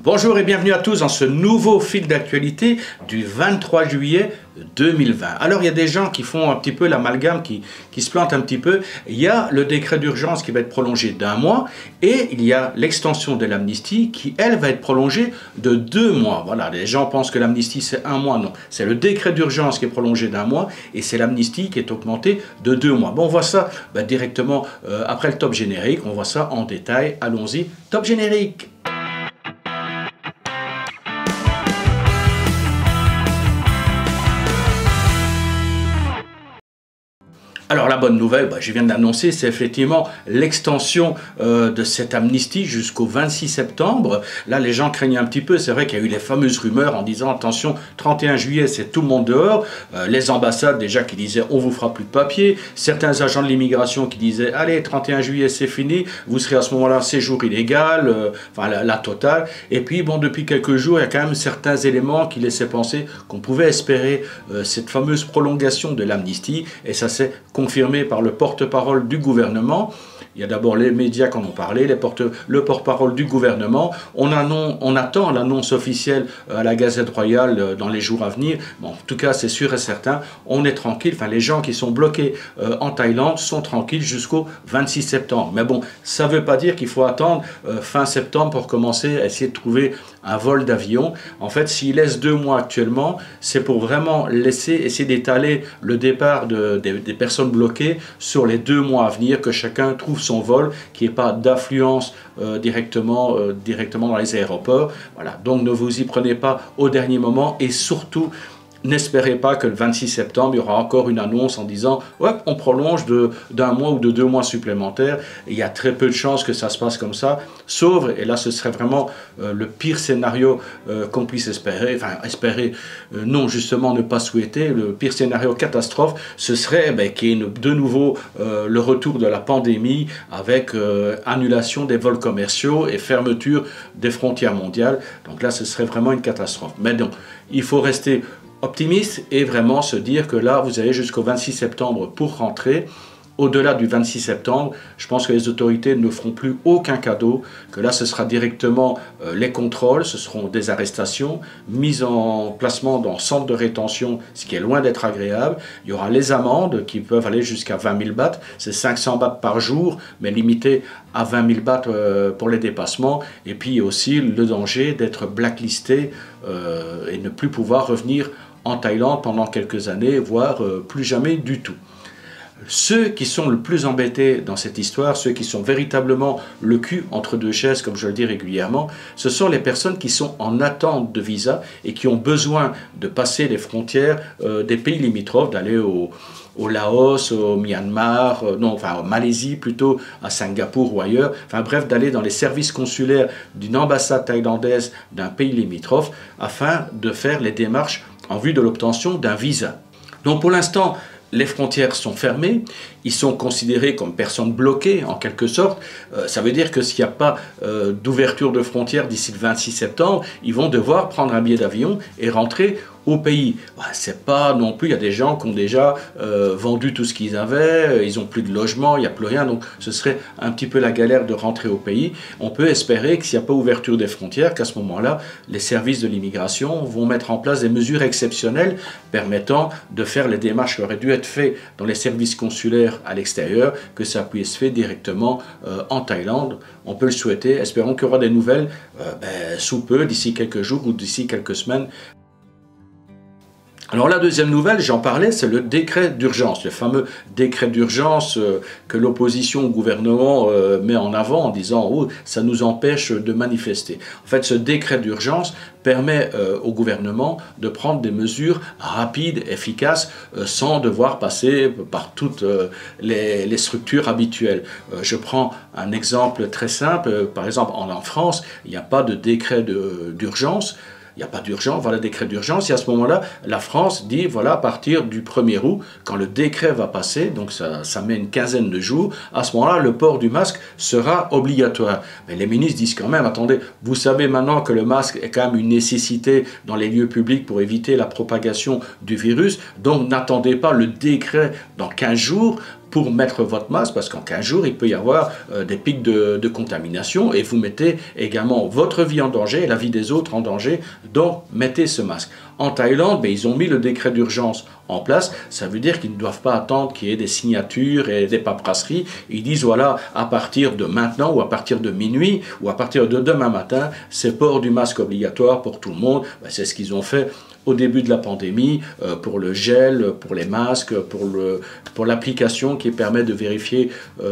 Bonjour et bienvenue à tous dans ce nouveau fil d'actualité du 23 juillet 2020. Alors il y a des gens qui font un petit peu l'amalgame, qui se plantent un petit peu. Il y a le décret d'urgence qui va être prolongé d'1 mois et il y a l'extension de l'amnistie qui, elle, va être prolongée de 2 mois. Voilà, les gens pensent que l'amnistie c'est 1 mois. Non, c'est le décret d'urgence qui est prolongé d'1 mois et c'est l'amnistie qui est augmentée de 2 mois. Bon, on voit ça directement après le top générique. On voit ça en détail. Allons-y, top générique. Alors la bonne nouvelle, je viens de l'annoncer, c'est effectivement l'extension de cette amnistie jusqu'au 26 septembre. Là, les gens craignaient un petit peu. C'est vrai qu'il y a eu les fameuses rumeurs en disant attention, 31 juillet, c'est tout le monde dehors. Les ambassades déjà qui disaient on vous fera plus de papier. Certains agents de l'immigration qui disaient allez, 31 juillet, c'est fini. Vous serez à ce moment-là séjour illégal, enfin la totale. Et puis bon, depuis quelques jours, il y a quand même certains éléments qui laissaient penser qu'on pouvait espérer cette fameuse prolongation de l'amnistie. Et ça s'est confirmé par le porte-parole du gouvernement. Il y a d'abord les médias qui en ont parlé, le porte-parole du gouvernement. On attend l'annonce officielle à la Gazette Royale dans les jours à venir. Bon, en tout cas, c'est sûr et certain, on est tranquille. Enfin, les gens qui sont bloqués en Thaïlande sont tranquilles jusqu'au 26 septembre. Mais bon, ça ne veut pas dire qu'il faut attendre fin septembre pour commencer à essayer de trouver un vol d'avion. En fait, s'ils laissent 2 mois actuellement, c'est pour vraiment essayer d'étaler le départ des personnes bloquées sur les 2 mois à venir, que chacun trouve son vol, qu'il n'y ait pas d'affluence directement dans les aéroports. Voilà. Donc ne vous y prenez pas au dernier moment et surtout n'espérez pas que le 26 septembre, il y aura encore une annonce en disant « ouais, on prolonge d'1 mois ou de 2 mois supplémentaires ». Il y a très peu de chances que ça se passe comme ça, sauf, et là ce serait vraiment le pire scénario qu'on puisse espérer, non, justement ne pas souhaiter, le pire scénario catastrophe, ce serait qu'il y ait de nouveau le retour de la pandémie avec annulation des vols commerciaux et fermeture des frontières mondiales. Donc là, ce serait vraiment une catastrophe. Mais donc, il faut rester optimiste et vraiment se dire que là, vous avez jusqu'au 26 septembre pour rentrer. Au-delà du 26 septembre, je pense que les autorités ne feront plus aucun cadeau, que là, ce sera directement les contrôles, ce seront des arrestations, mise en placement dans centre de rétention, ce qui est loin d'être agréable. Il y aura les amendes qui peuvent aller jusqu'à 20 000 bahts, c'est 500 bahts par jour, mais limité à 20 000 bahts pour les dépassements. Et puis aussi le danger d'être blacklisté et ne plus pouvoir revenir en Thaïlande pendant quelques années, voire plus jamais du tout. Ceux qui sont le plus embêtés dans cette histoire, ceux qui sont véritablement le cul entre deux chaises, comme je le dis régulièrement, ce sont les personnes qui sont en attente de visa et qui ont besoin de passer les frontières des pays limitrophes, d'aller au Laos, au Myanmar, en Malaisie plutôt, à Singapour ou ailleurs, enfin bref, d'aller dans les services consulaires d'une ambassade thaïlandaise d'un pays limitrophe afin de faire les démarches en vue de l'obtention d'un visa. Donc pour l'instant, les frontières sont fermées, ils sont considérés comme personnes bloquées en quelque sorte. Ça veut dire que s'il n'y a pas d'ouverture de frontières d'ici le 26 septembre, ils vont devoir prendre un billet d'avion et rentrer au pays. C'est pas non plus, il y a des gens qui ont déjà vendu tout ce qu'ils avaient, ils n'ont plus de logement, il n'y a plus rien, donc ce serait un petit peu la galère de rentrer au pays. On peut espérer que s'il n'y a pas ouverture des frontières, qu'à ce moment-là, les services de l'immigration vont mettre en place des mesures exceptionnelles permettant de faire les démarches qui auraient dû être faites dans les services consulaires à l'extérieur, que ça puisse se faire directement en Thaïlande. On peut le souhaiter, espérons qu'il y aura des nouvelles sous peu, d'ici quelques jours ou d'ici quelques semaines. Alors la deuxième nouvelle, j'en parlais, c'est le décret d'urgence, le fameux décret d'urgence que l'opposition au gouvernement met en avant en disant « oh, ça nous empêche de manifester ». En fait, ce décret d'urgence permet au gouvernement de prendre des mesures rapides, efficaces, sans devoir passer par toutes les structures habituelles. Je prends un exemple très simple, par exemple en France, il n'y a pas de décret d'urgence. Il n'y a pas d'urgence, voilà, décret d'urgence, et à ce moment-là, la France dit, voilà, à partir du 1er août, quand le décret va passer, donc ça met une quinzaine de jours, à ce moment-là, le port du masque sera obligatoire. Mais les ministres disent quand même, attendez, vous savez maintenant que le masque est quand même une nécessité dans les lieux publics pour éviter la propagation du virus, donc n'attendez pas le décret dans 15 jours, pour mettre votre masque, parce qu'en 15 jours, il peut y avoir des pics de contamination, et vous mettez également votre vie en danger et la vie des autres en danger, donc mettez ce masque. En Thaïlande, ils ont mis le décret d'urgence en place, ça veut dire qu'ils ne doivent pas attendre qu'il y ait des signatures et des paperasseries. Ils disent voilà, à partir de maintenant ou à partir de minuit ou à partir de demain matin, c'est port du masque obligatoire pour tout le monde. C'est ce qu'ils ont fait au début de la pandémie, pour le gel, pour les masques, pour l'application qui permet de vérifier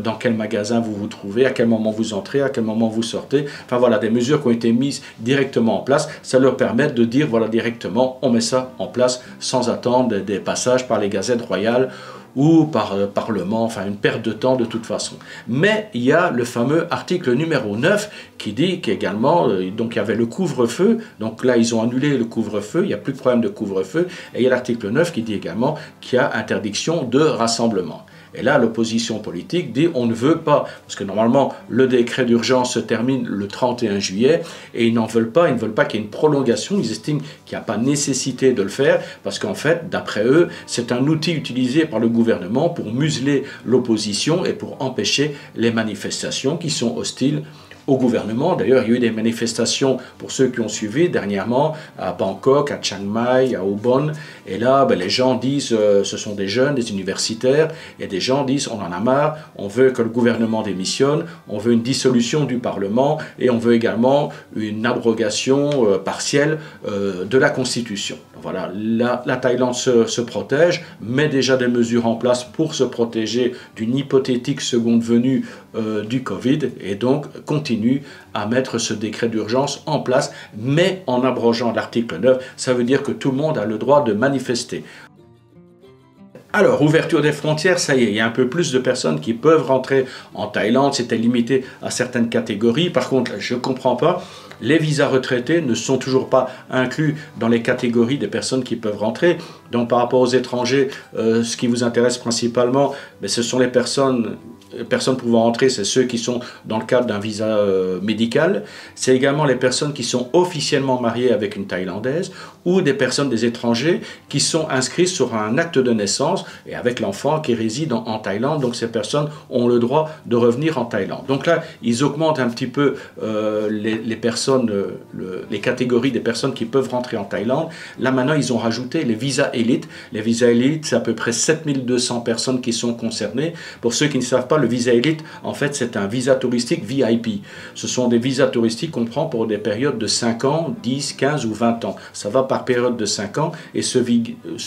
dans quel magasin vous vous trouvez, à quel moment vous entrez, à quel moment vous sortez. Enfin voilà, des mesures qui ont été mises directement en place. Ça leur permet de dire voilà, directement, on met ça en place sans attendre des passages par les gazettes royales ou par le Parlement, enfin une perte de temps de toute façon. Mais il y a le fameux article numéro 9 qui dit qu'également, donc il y avait le couvre-feu, donc là ils ont annulé le couvre-feu, il n'y a plus de problème de couvre-feu, et il y a l'article 9 qui dit également qu'il y a interdiction de rassemblement. Et là, l'opposition politique dit on ne veut pas, parce que normalement le décret d'urgence se termine le 31 juillet, et ils ne veulent pas qu'il y ait une prolongation, ils estiment qu'il n'y a pas nécessité de le faire, parce qu'en fait, d'après eux, c'est un outil utilisé par le gouvernement pour museler l'opposition et pour empêcher les manifestations qui sont hostiles au gouvernement. D'ailleurs, il y a eu des manifestations, pour ceux qui ont suivi, dernièrement, à Bangkok, à Chiang Mai, à Ubon. Et là, les gens disent, ce sont des jeunes, des universitaires, et des gens disent, on en a marre, on veut que le gouvernement démissionne, on veut une dissolution du Parlement, et on veut également une abrogation partielle de la Constitution. Voilà, la Thaïlande se protège, met déjà des mesures en place pour se protéger d'une hypothétique seconde venue du Covid, et donc continue à mettre ce décret d'urgence en place, mais en abrogeant l'article 9, ça veut dire que tout le monde a le droit de manifester. Alors, ouverture des frontières, ça y est, il y a un peu plus de personnes qui peuvent rentrer en Thaïlande, c'était limité à certaines catégories. Par contre, je ne comprends pas, les visas retraités ne sont toujours pas inclus dans les catégories des personnes qui peuvent rentrer. Donc par rapport aux étrangers, ce qui vous intéresse principalement, ce sont les personnes pouvant rentrer, c'est ceux qui sont dans le cadre d'un visa médical. C'est également les personnes qui sont officiellement mariées avec une Thaïlandaise ou des personnes, des étrangers, qui sont inscrits sur un acte de naissance et avec l'enfant qui réside en Thaïlande. Donc ces personnes ont le droit de revenir en Thaïlande. Donc là, ils augmentent un petit peu les personnes, les catégories des personnes qui peuvent rentrer en Thaïlande. Là maintenant, ils ont rajouté les visas élites. Les visas élites, c'est à peu près 7200 personnes qui sont concernées. Pour ceux qui ne savent pas, le visa élite, en fait, c'est un visa touristique VIP. Ce sont des visas touristiques qu'on prend pour des périodes de 5 ans, 10, 15 ou 20 ans. Ça va par période de 5 ans et ce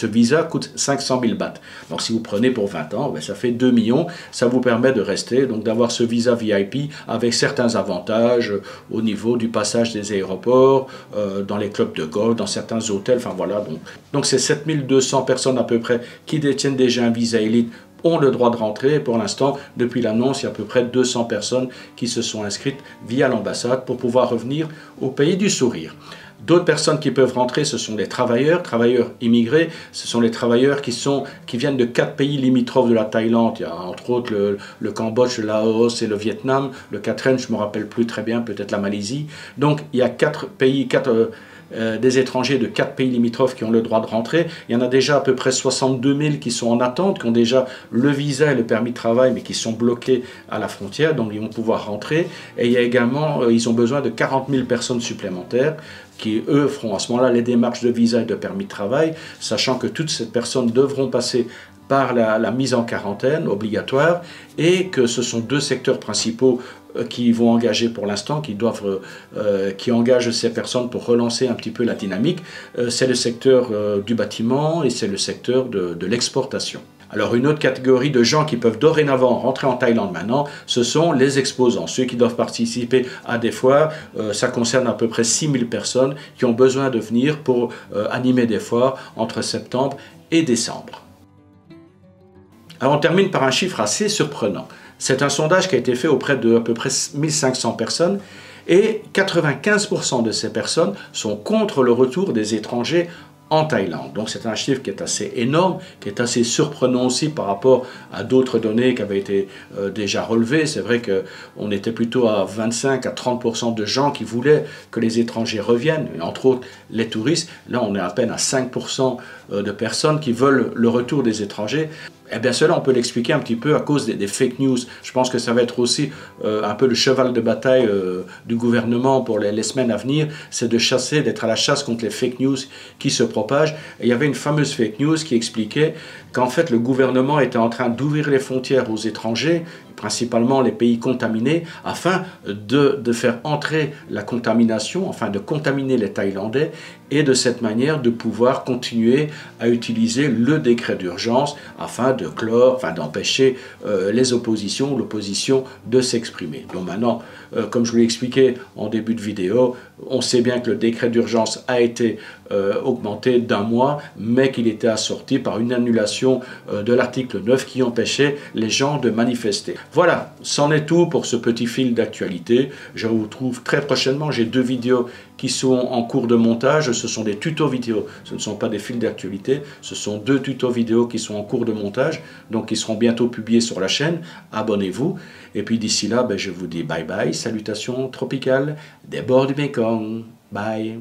visa coûte 500 000 bahts. Donc si vous prenez pour 20 ans, ça fait 2 millions. Ça vous permet de rester, donc d'avoir ce visa VIP avec certains avantages au niveau du passage des aéroports, dans les clubs de golf, dans certains hôtels, enfin voilà. Donc c'est 7200 personnes à peu près qui détiennent déjà un visa élite ont le droit de rentrer. Et pour l'instant, depuis l'annonce, il y a à peu près 200 personnes qui se sont inscrites via l'ambassade pour pouvoir revenir au pays du sourire. D'autres personnes qui peuvent rentrer, ce sont les travailleurs immigrés, ce sont les travailleurs qui viennent de 4 pays limitrophes de la Thaïlande. Il y a entre autres le Cambodge, le Laos et le Vietnam. Le quatrième, je ne me rappelle plus très bien, peut-être la Malaisie. Donc il y a 4 pays, des étrangers de 4 pays limitrophes qui ont le droit de rentrer. Il y en a déjà à peu près 62 000 qui sont en attente, qui ont déjà le visa et le permis de travail, mais qui sont bloqués à la frontière, donc ils vont pouvoir rentrer. Et il y a également, ils ont besoin de 40 000 personnes supplémentaires qui, eux, feront à ce moment-là les démarches de visa et de permis de travail, sachant que toutes ces personnes devront passer par la mise en quarantaine obligatoire, et que ce sont 2 secteurs principaux qui vont engager pour l'instant, qui engagent ces personnes pour relancer un petit peu la dynamique. C'est le secteur du bâtiment et c'est le secteur de l'exportation. Alors une autre catégorie de gens qui peuvent dorénavant rentrer en Thaïlande maintenant, ce sont les exposants, ceux qui doivent participer à des foires. Ça concerne à peu près 6000 personnes qui ont besoin de venir pour animer des foires entre septembre et décembre. Alors on termine par un chiffre assez surprenant. C'est un sondage qui a été fait auprès de à peu près 1500 personnes et 95% de ces personnes sont contre le retour des étrangers en Thaïlande. Donc c'est un chiffre qui est assez énorme, qui est assez surprenant aussi par rapport à d'autres données qui avaient été déjà relevées. C'est vrai qu'on était plutôt à 25 à 30% de gens qui voulaient que les étrangers reviennent, entre autres les touristes. Là on est à peine à 5% de personnes qui veulent le retour des étrangers. Eh bien, cela, on peut l'expliquer un petit peu à cause des fake news. Je pense que ça va être aussi un peu le cheval de bataille du gouvernement pour les semaines à venir, c'est de chasser, d'être à la chasse contre les fake news qui se propagent. Et il y avait une fameuse fake news qui expliquait qu'en fait, le gouvernement était en train d'ouvrir les frontières aux étrangers, principalement les pays contaminés, afin de faire entrer la contamination, enfin de contaminer les Thaïlandais, et de cette manière de pouvoir continuer à utiliser le décret d'urgence afin de clore, enfin d'empêcher les oppositions, l'opposition de s'exprimer. Donc maintenant, comme je vous l'ai expliqué en début de vidéo, on sait bien que le décret d'urgence a été augmenté d'1 mois, mais qu'il était assorti par une annulation de l'article 9 qui empêchait les gens de manifester. Voilà, c'en est tout pour ce petit fil d'actualité. Je vous retrouve très prochainement. J'ai 2 vidéos qui sont en cours de montage. Ce sont des tutos vidéo. Ce ne sont pas des fils d'actualité. Ce sont 2 tutos vidéo qui sont en cours de montage. Donc, ils seront bientôt publiés sur la chaîne. Abonnez-vous. Et puis, d'ici là, je vous dis bye bye. Salutations tropicales des bords du Mekong. Bye.